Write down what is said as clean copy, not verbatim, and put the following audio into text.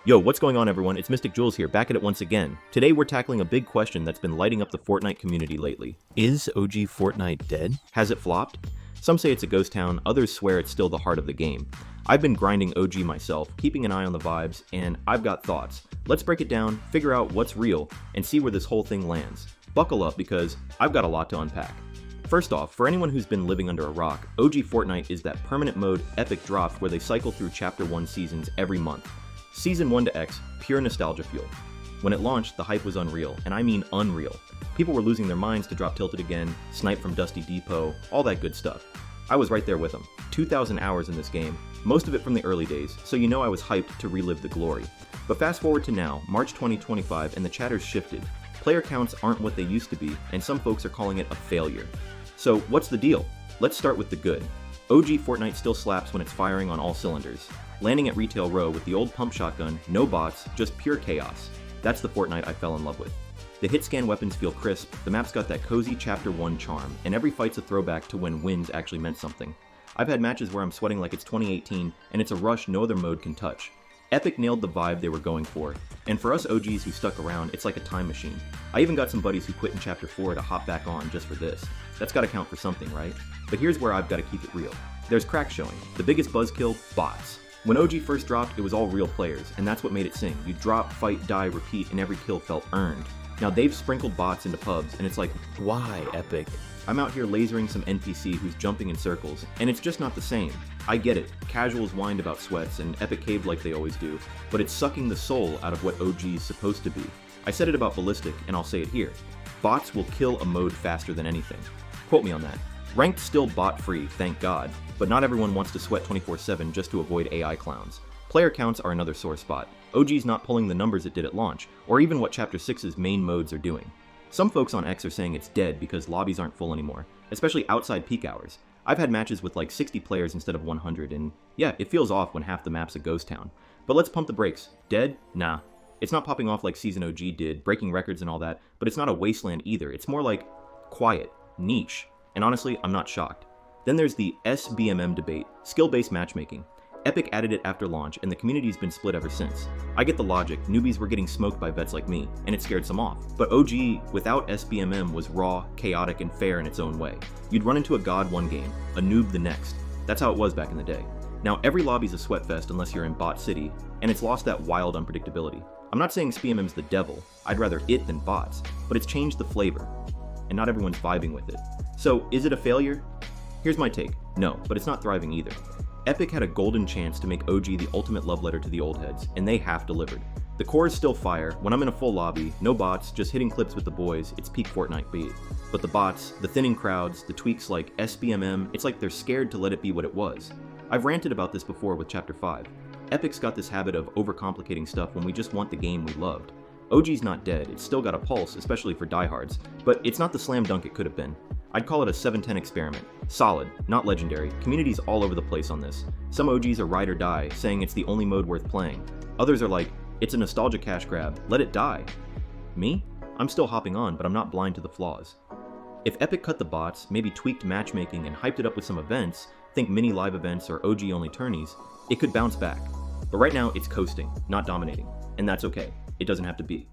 Yo, what's going on everyone? It's Mystic Jules here, back at it once again. Today we're tackling a big question that's been lighting up the Fortnite community lately. Is OG Fortnite dead? Has it flopped? Some say it's a ghost town, others swear it's still the heart of the game. I've been grinding OG myself, keeping an eye on the vibes, and I've got thoughts. Let's break it down, figure out what's real, and see where this whole thing lands. Buckle up because I've got a lot to unpack. First off, for anyone who's been living under a rock, OG Fortnite is that permanent mode Epic dropped where they cycle through Chapter 1 seasons every month. Season 1 to X, pure nostalgia fuel. When it launched, the hype was unreal, and I mean unreal. People were losing their minds to drop Tilted again, snipe from Dusty Depot, all that good stuff. I was right there with them. 2,000 hours in this game, most of it from the early days, so you know I was hyped to relive the glory. But fast forward to now, March 2025, and the chatter's shifted. Player counts aren't what they used to be, and some folks are calling it a failure. So what's the deal? Let's start with the good. OG Fortnite still slaps when it's firing on all cylinders. Landing at Retail Row with the old pump shotgun, no bots, just pure chaos. That's the Fortnite I fell in love with. The hit scan weapons feel crisp, the map's got that cozy Chapter 1 charm, and every fight's a throwback to when wins actually meant something. I've had matches where I'm sweating like it's 2018, and it's a rush no other mode can touch. Epic nailed the vibe they were going for, and for us OGs who stuck around, it's like a time machine. I even got some buddies who quit in Chapter 4 to hop back on just for this. That's gotta count for something, right? But here's where I've gotta keep it real. There's cracks showing. The biggest buzzkill, bots. When OG first dropped, it was all real players, and that's what made it sing. You drop, fight, die, repeat, and every kill felt earned. Now they've sprinkled bots into pubs, and it's like, why, Epic? I'm out here lasering some NPC who's jumping in circles, and it's just not the same. I get it, casuals whined about sweats, and Epic caved like they always do, but it's sucking the soul out of what OG's supposed to be. I said it about Ballistic, and I'll say it here. Bots will kill a mode faster than anything. Quote me on that. Ranked still bot-free, thank God, but not everyone wants to sweat 24/7 just to avoid AI clowns. Player counts are another sore spot. OG's not pulling the numbers it did at launch, or even what Chapter 6's main modes are doing. Some folks on X are saying it's dead because lobbies aren't full anymore, especially outside peak hours. I've had matches with like 60 players instead of 100, and yeah, it feels off when half the map's a ghost town. But let's pump the brakes. Dead? Nah. It's not popping off like Season OG did, breaking records and all that, but it's not a wasteland either. It's more like quiet, niche. And honestly, I'm not shocked. Then there's the SBMM debate, skill-based matchmaking. Epic added it after launch, and the community's been split ever since. I get the logic, newbies were getting smoked by vets like me, and it scared some off. But OG, without SBMM, was raw, chaotic, and fair in its own way. You'd run into a god one game, a noob the next. That's how it was back in the day. Now every lobby's a sweatfest unless you're in Bot City, and it's lost that wild unpredictability. I'm not saying SBMM's the devil, I'd rather it than bots, but it's changed the flavor, and not everyone's vibing with it. So, is it a failure? Here's my take. No, but it's not thriving either. Epic had a golden chance to make OG the ultimate love letter to the old heads, and they half delivered. The core is still fire. When I'm in a full lobby, no bots, just hitting clips with the boys, it's peak Fortnite beat. But the bots, the thinning crowds, the tweaks like SBMM, it's like they're scared to let it be what it was. I've ranted about this before with Chapter 5. Epic's got this habit of overcomplicating stuff when we just want the game we loved. OG's not dead, it's still got a pulse, especially for diehards, but it's not the slam dunk it could have been. I'd call it a 7/10 experiment. Solid, not legendary. Communities all over the place on this. Some OGs are ride or die, saying it's the only mode worth playing. Others are like, it's a nostalgia cash grab, let it die. Me? I'm still hopping on, but I'm not blind to the flaws. If Epic cut the bots, maybe tweaked matchmaking and hyped it up with some events, think mini live events or OG only tourneys, it could bounce back. But right now it's coasting, not dominating. And that's okay. It doesn't have to be.